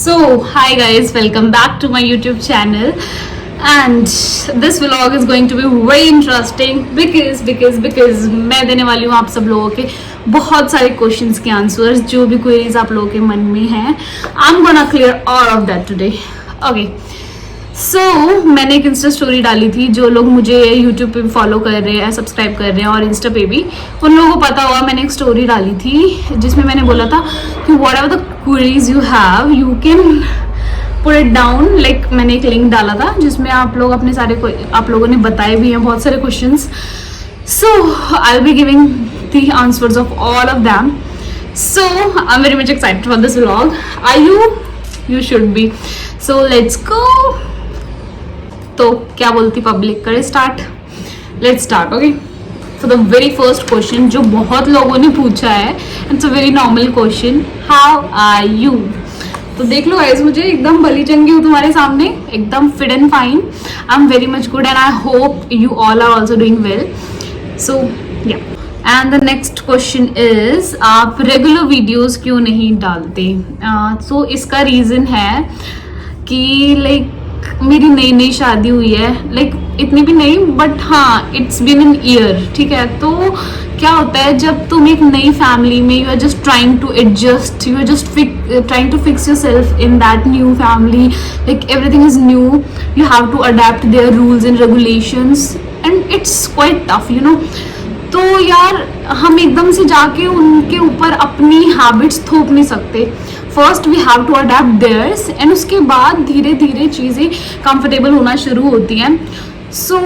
So, hi guys, welcome back to my YouTube channel. And this vlog is going to be very interesting because मैं देने वाली हूँ आप सब लोगों के बहुत सारे क्वेश्चंस के आंसर्स, जो भी क्वेरीज आप लोगों के मन में हैं. I am gonna clear all of that today. Okay, so मैंने एक इंस्टा स्टोरी डाली थी. जो लोग मुझे यूट्यूब पे फॉलो कर रहे हैं, सब्सक्राइब कर रहे हैं और इंस्टा पे भी, उन लोगों को पता होगा मैंने एक स्टोरी डाली थी जिसमें मैंने बोला था कि what ever the queries you have you can put it down. Like मैंने एक लिंक डाला था जिसमें आप लोग अपने सारे आप लोगों ने बताए भी हैं बहुत सारे questions. So I will be giving the answers of all of them. So I am very much excited for this vlog. Are you should be. So let's go. तो क्या बोलती पब्लिक, करे start. Let's start. Okay, so the very first question जो बहुत लोगों ने पूछा है, it's a very normal question. How are you? तो देख लो गाइस, मुझे एकदम भली चंगी हूँ तुम्हारे सामने, एकदम fit and fine. I am very much good and I hope you all are also doing well. So yeah, and the next question is, आप रेगुलर वीडियोज क्यों नहीं डालते? सो इसका रीज़न है कि लाइक मेरी नई शादी हुई है. लाइक इतनी भी नहीं, बट हाँ इट्स बीन एन ईयर. ठीक है, तो क्या होता है जब तुम एक नई फैमिली में, you are just trying to adjust, you are just trying to fix yourself in that new family. Like everything is new, you have to adapt their rules and regulations and it's quite tough, you know. तो यार हम एकदम से जाके उनके ऊपर अपनी habits थोप नहीं सकते. First we have to adapt theirs and उसके बाद धीरे धीरे चीज़ें कंफर्टेबल होना शुरू होती हैं. सो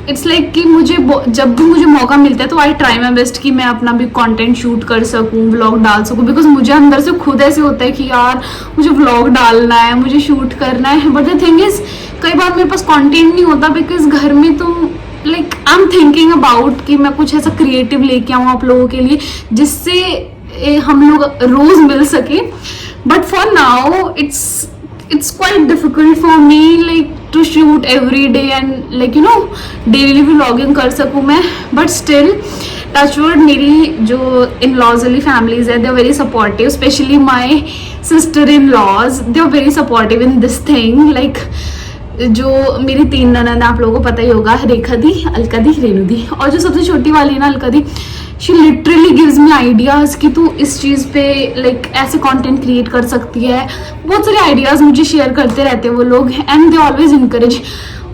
इट्स लाइक कि मुझे जब भी मुझे मौका मिलता है तो आई ट्राई माई बेस्ट कि मैं अपना भी कंटेंट शूट कर सकूं, व्लॉग डाल सकूं. बिकॉज मुझे अंदर से खुद ऐसे होता है कि यार मुझे व्लॉग डालना है, मुझे शूट करना है. बट द थिंग इज, कई बार मेरे पास कंटेंट नहीं होता बिकॉज घर में तुम like I am thinking about कि मैं कुछ ऐसा क्रिएटिव लेके आऊँ आप लोगों के लिए जिससे हम लोग रोज मिल सके. But for now it's quite difficult for me like to shoot every day and like you know daily vlogging कर सकूँ मैं. but still touchwood, मेरी जो in-laws वाली families है, they are very supportive, especially my sister-in-laws, they are very supportive in this thing. like जो मेरी 3 ननद आप लोगों को पता ही होगा, रेखा दी, अलका दी, रेणु दी, और जो सबसे छोटी वाली है ना Alka di, she literally gives me ideas कि तू इस चीज़ पे लाइक ऐसे कंटेंट क्रिएट कर सकती है. बहुत सारे आइडियाज़ मुझे शेयर करते रहते हैं वो लोग एंड दे ऑलवेज इनकरेज.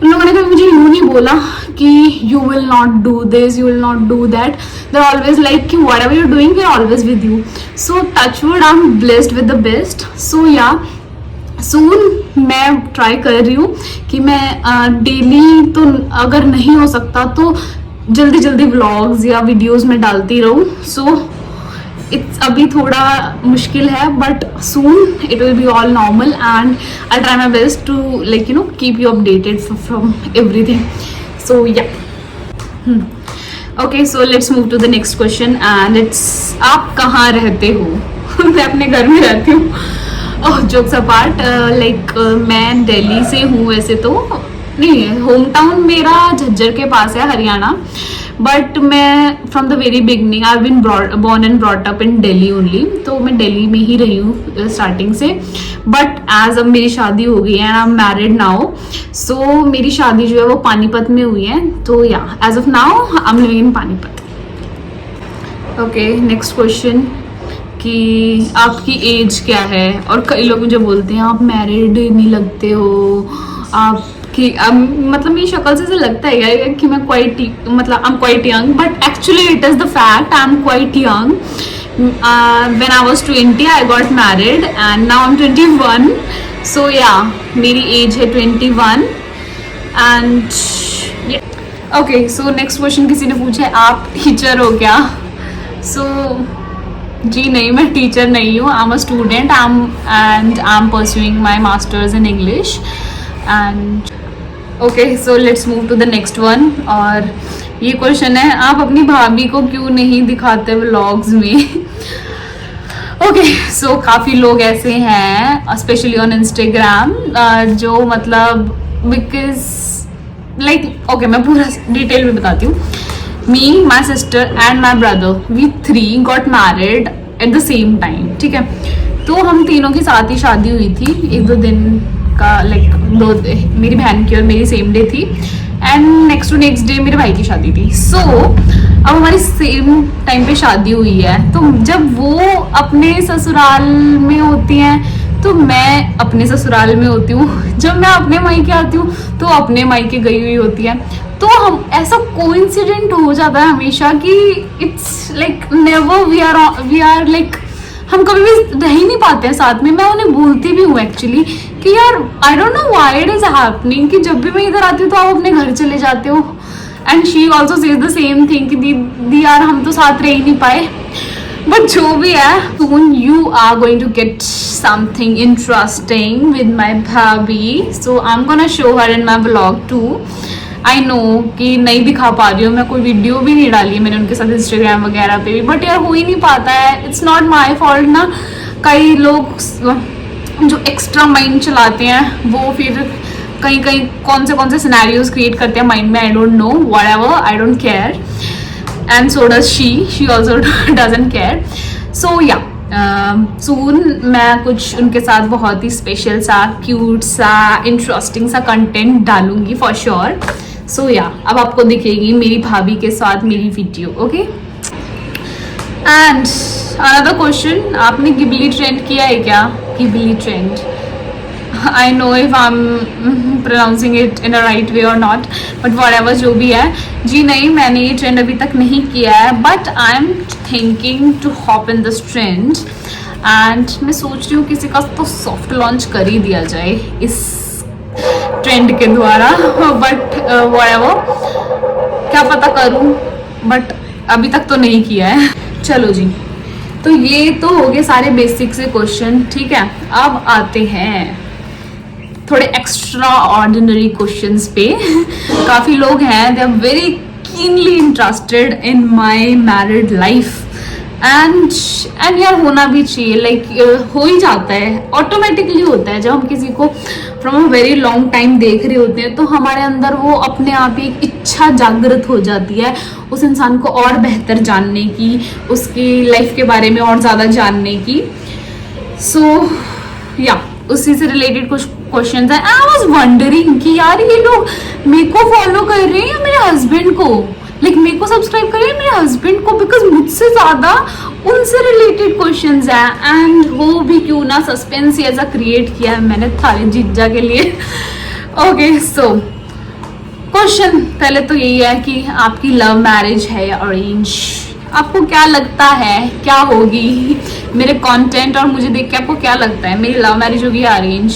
उन लोगों ने कभी मुझे यूँ नहीं बोला कि you will not do this, you will not do that. They are always like कि whatever you doing we are always with you. So touchwood I am blessed with the best. So yeah, soon मैं try कर रही हूँ कि मैं daily तो अगर नहीं हो सकता तो जल्दी व्लॉग्स या वीडियोस में डालती रहूँ. सो इट्स अभी थोड़ा मुश्किल है but soon it will be all normal and I try my best to like you know keep you updated from everything. So yeah, okay, so let's move to the next question and it's, आप कहाँ रहते हो? मैं अपने घर में रहती हूँ. ओह, जोक्स अपार्ट, लाइक मैं दिल्ली से हूँ वैसे तो. नहीं, होम टाउन मेरा झज्जर के पास है, हरियाणा. बट मैं from the very beginning I been born and brought up in Delhi only. तो मैं दिल्ली में ही रही हूँ स्टार्टिंग से. बट एज अब मेरी शादी हो गई है and I am married now. So मेरी शादी जो है वो पानीपत में हुई है. तो yeah, as of now I am living in Panipat. Okay, next question कि आपकी एज क्या है? और कई लोग मुझे बोलते हैं आप मैरिड नहीं लगते हो, आप कि मतलब मेरी शक्ल से लगता है कि मैं क्वाइट मतलब I am quite young. But actually it is the fact, I am quite young. When I was 20 I got married and now I M 21. सो या, मेरी एज है 21 and okay. So next question किसी ने पूछा है, आप teacher हो क्या? सो जी नहीं, मैं टीचर नहीं हूँ. I am a student and I am pursuing my masters in English. And okay, so let's move to the next one. और ये क्वेश्चन है, आप अपनी भाभी को क्यों नहीं दिखाते व्लॉग्स में? ओके, सो काफ़ी लोग ऐसे हैं स्पेशली ऑन इंस्टाग्राम जो मतलब बिकॉज लाइक ओके, मैं पूरा डिटेल में बताती हूँ. Me, my sister and my brother, we 3 got married at the same time. ठीक है, तो हम तीनों की साथ ही शादी हुई थी, 1-2 दिन का, लाइक मेरी बहन की और मेरी सेम डे थी, एंड नेक्स्ट डे मेरे भाई की शादी थी। सो अब हमारी सेम टाइम पे शादी हुई है, तो जब वो अपने ससुराल में होती हैं तो मैं अपने ससुराल में होती हूँ, जब मैं अपने मायके आती हूँ तो अपने मायके गई हुई होती है। तो हम ऐसा कोइंसिडेंट हो जाता है हमेशा कि it's like never we are like हम कभी भी रह ही नहीं पाते हैं साथ में। मैं उन्हें बोलती भी हूँ एक्चुअली कि यार I don't know why it is happening कि जब भी मैं इधर आती हूँ तो आप अपने घर चले जाते हो, and she also says the same thing कि दीदी यार हम तो साथ रह ही नहीं पाए। बट जो भी है, soon you are going to get something interesting with my bhabhi, so I'm gonna show her in my vlog too. I know कि नहीं दिखा पा रही हूँ, मैं कोई वीडियो भी नहीं डाली है मैंने उनके साथ इंस्टाग्राम वगैरह पे भी, बट यार हो ही नहीं पाता है। इट्स नॉट माई फॉल्ट ना, कई लोग जो एक्स्ट्रा माइंड चलाते हैं वो फिर कहीं कहीं कौन से सिनेरियोज क्रिएट करते हैं माइंड में, I don't know, whatever, I don't care, and so does she also doesn't care. So yeah soon मैं कुछ उनके साथ बहुत ही स्पेशल सा, क्यूट सा, इंटरेस्टिंग सा कंटेंट डालूंगी फॉर श्योर। सो या अब आपको दिखेगी मेरी भाभी के साथ मेरी video, okay. And another question, आपने गिबली ट्रेंड किया है क्या? Ghibli trend, I know if I am pronouncing it in a right way और नॉट, बट व्हाटएवर, जो भी है। जी नहीं, मैंने ये ट्रेंड अभी तक नहीं किया है, but I am thinking to hop in this trend, and मैं सोच रही हूँ किसी का तो सॉफ्ट लॉन्च कर ही दिया जाए इस ट्रेंड के द्वारा, बट व्हाटएवर, क्या पता करूँ, बट अभी तक तो नहीं किया है। चलो जी, तो ये तो हो गए सारे बेसिक से क्वेश्चन, ठीक है। अब आते हैं थोड़े एक्स्ट्रा ऑर्डिनरी क्वेश्चंस पे। काफ़ी लोग हैं, they are very keenly interested in my married life, and यार होना भी चाहिए, लाइक हो ही जाता है, ऑटोमेटिकली होता है। जब हम किसी को from a very long time देख रहे होते हैं तो हमारे अंदर वो अपने आप ही एक इच्छा जागृत हो जाती है उस इंसान को और बेहतर जानने की, उसकी लाइफ के बारे में और ज़्यादा जानने की। सो या उसी से रिलेटेड कुछ क्वेश्चंस हैं। आई वाज वंडरिंग कि यार ये लोग मेरे को फॉलो कर रहे हैं या मेरे हस्बैंड को, लाइक मेरे को सब्सक्राइब कर रहे हैं मेरे हस्बैंड को, बिकॉज मुझसे ज़्यादा उनसे रिलेटेड क्वेश्चंस हैं। एंड वो भी क्यों ना सस्पेंस ऐसा क्रिएट किया है मैंने थारे जीजा के लिए। ओके, सो क्वेश्चन पहले तो यही है कि आपकी लव मैरिज है या अरेंज? आपको क्या लगता है क्या होगी? मेरे कंटेंट और मुझे देख के आपको क्या लगता है, मेरी लव मैरिज होगी या अरेंज?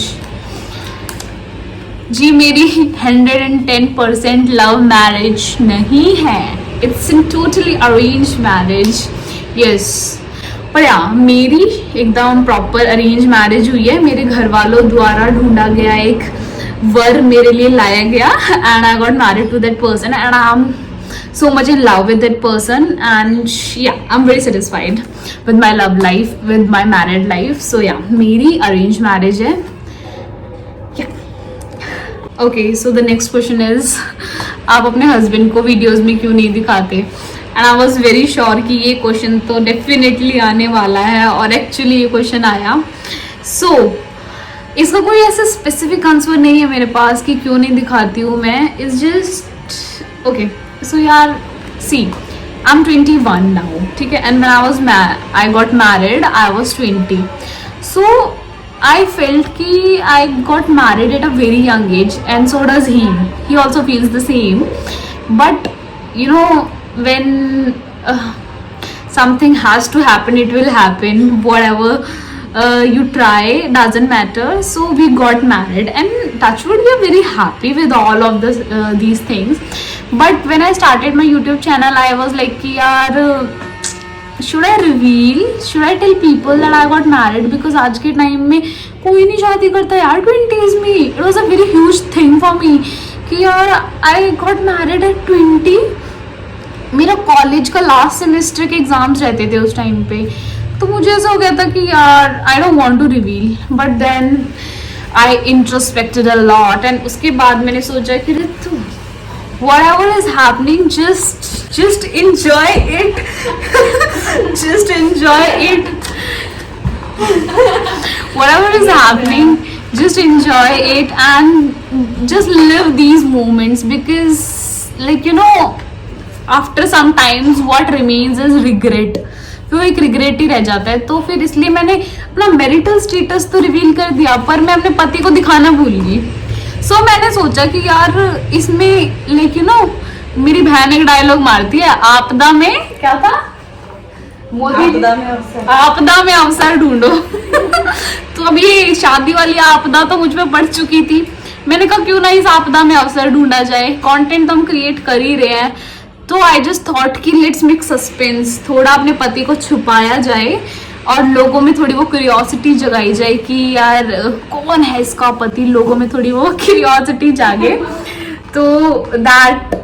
जी मेरी 110% लव मैरिज नहीं है, it's in totally arrange marriage, yes. पर या मेरी एकदम प्रॉपर अरेंज मैरिज हुई है, मेरे घर वालों द्वारा ढूंढा गया एक वर मेरे लिए लाया गया, and I got married to that person, and I am so much in love with that person, and yeah, I'm very satisfied with my love life, with my married life. So yeah, मेरी arranged marriage है। yeah, okay, so the next question is आप अपने husband को videos में क्यों नहीं दिखाते? And I was very sure कि ये question तो definitely आने वाला है, और actually ये question आया। So इसका कोई ऐसा specific answer नहीं है मेरे पास कि क्यों नहीं दिखाती हूँ मैं। It's just okay. So यार, see, I'm 21 now, ठीक है, and when I got married, I was 20. So I felt कि I got married at a very young age, and so does he. He also feels the same. But you know, when something has to happen, it will happen. Whatever you try doesn't matter. So we got married, and touchwood, we are very happy with all of this these things. But when I started my YouTube channel, I was like कि यार should I reveal, should I tell people that I got married? Because आज के time में कोई नहीं शादी करता यार 20s में। It was a very huge thing for me कि यार I got married at 20. मेरा कॉलेज का लास्ट सेमेस्टर के एग्जाम्स रहते थे उस टाइम पे, तो मुझे ऐसा हो गया था कि यार I don't want to reveal, but then I introspected a lot, and उसके बाद मैंने सोचा कि ऋतु whatever is happening, just enjoy it. Just enjoy it. whatever is happening, just enjoy it and just live these moments, because like you know, after some times what remains is regret. फिर वो एक regret ही रह जाता है. तो फिर इसलिए मैंने अपना मैरिटल स्टेटस तो रिवील कर दिया, पर मैं अपने पति को दिखाना भूल गई. सो मैंने सोचा कि यार इसमें लाइक यू नो, मेरी बहन एक डायलॉग मारती है, आपदा में क्या था, मोदी आपदा में अवसर ढूंढो. तो अब ये शादी वाली आपदा तो मुझ पे पड़ चुकी थी. मैंने कहा क्यों ना इस आपदा में अवसर ढूंढा जाए. कंटेंट तो हम क्रिएट कर ही रहे हैं, तो आई जस्ट थॉट कि लेट्स मेक सस्पेंस, थोड़ा अपने पति को छुपाया जाए और लोगों में थोड़ी वो क्यूरियोसिटी जगाई जाए कि यार कौन है इसका पति, लोगों में थोड़ी वो क्यूरियोसिटी जागे. तो that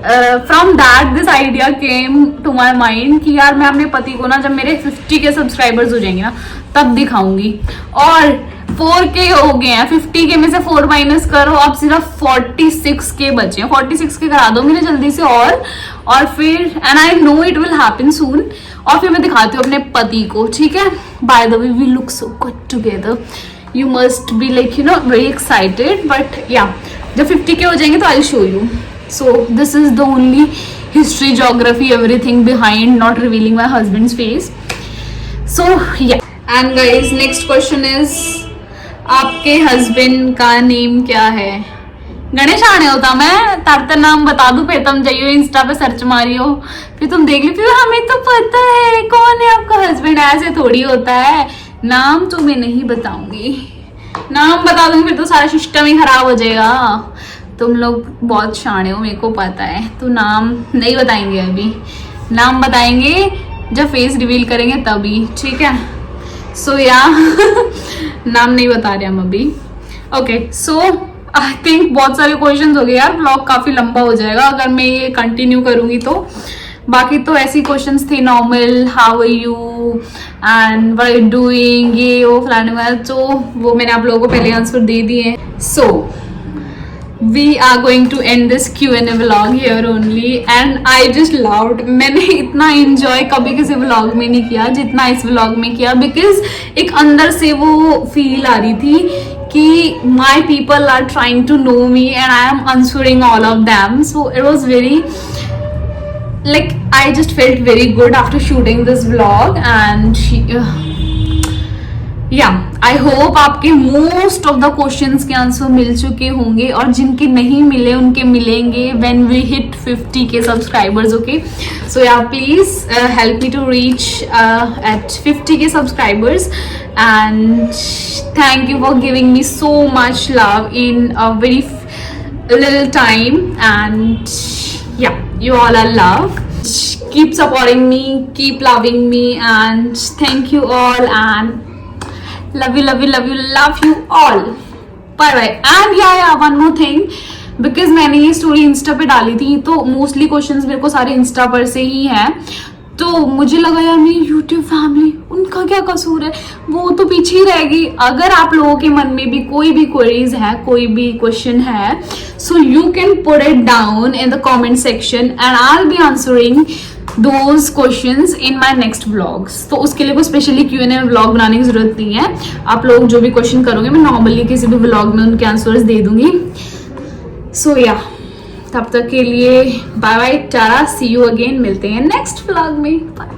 from that this idea came to my mind कि यार मैं अपने पति को ना, जब मेरे 50 के सब्सक्राइबर्स हो जाएंगे ना, तब दिखाऊंगी. और 4K हो गए हैं, 50K में से 4 माइनस करो, अब सिर्फ 46K बचे हैं. 46K करा दो मेरे जल्दी से. और फिर and I know it will happen soon. और फिर मैं दिखाती हूँ अपने पति को, ठीक है. By the way we look so good together, you must be like you know very excited. But yeah जब 50K हो जाएंगे तो I show you. So this is the only history, geography, everything behind not revealing my husband's face. So yeah, and guys next question is, आपके husband का name क्या है? गणेश आने होता मैं तारता नाम बता दूं, फिर तुम जाइयो इंस्टा पे सर्च मारियो, फिर तुम देख ली, फिर हमें तो पता है कौन है आपका हस्बैंड. ऐसे थोड़ी होता है. नाम तो मैं नहीं बताऊंगी, नाम बता दूंगी फिर तो सारा सिस्टम ही खराब हो जाएगा. तुम लोग बहुत शाणे हो, मेरे को पता है. तो नाम नहीं बताएंगे अभी, नाम बताएंगे जब फेस रिवील करेंगे तभी, ठीक है. सो या नाम नहीं बता रहे हम अभी. ओके, सो आई थिंक बहुत सारे क्वेश्चंस हो गए यार. व्लॉग काफी लंबा हो जाएगा अगर मैं ये कंटिन्यू करूंगी तो. बाकी तो ऐसी क्वेश्चंस थे normal, how are you and what are you doing, ये वो फलाने वाला, तो वो मैंने आप लोगों को पहले आंसर दे दिए. So we are going to end this Q&A vlog here only. And I just loved, मैंने इतना एंजॉय कभी किसी व्लॉग में नहीं किया जितना इस व्लॉग में किया, बिकॉज एक अंदर से वो फील आ रही थी कि my people are trying to know me and I am answering all of them. So it was very like I just felt very good after shooting this vlog. And yeah, I hope आपके most of the questions के answer मिल चुके होंगे, और जिनके नहीं मिले उनके मिलेंगे when we hit 50K subscribers. Okay, so yeah, please help me to reach at 50K subscribers. And thank you for giving me so much love in a very little time. And yeah, you all are loved. Keep supporting me, keep loving me, and thank you all. And love you, love you, love you, love you all. Bye bye. And yeah, one more thing, because मैंने ये story Insta पे डाली थी, तो mostly questions मेरे को सारे Insta पर से ही हैं. तो मुझे लगा यार मेरी यूट्यूब फैमिली, उनका क्या कसूर है, वो तो पीछे ही रहेगी. अगर आप लोगों के मन में भी कोई भी क्वेरीज है, कोई भी क्वेश्चन है, so you can put it down in the comment section and I will be answering those questions in my next vlogs. तो उसके लिए कोई स्पेशली Q&A व्लॉग बनाने की जरूरत नहीं है. आप लोग जो भी क्वेश्चन करोगे मैं नॉर्मली किसी भी व्लॉग में उनके आंसर्स दे दूंगी. सो या, तब तक के लिए bye bye, tata, see you again. मिलते हैं नेक्स्ट व्लॉग में. बाय.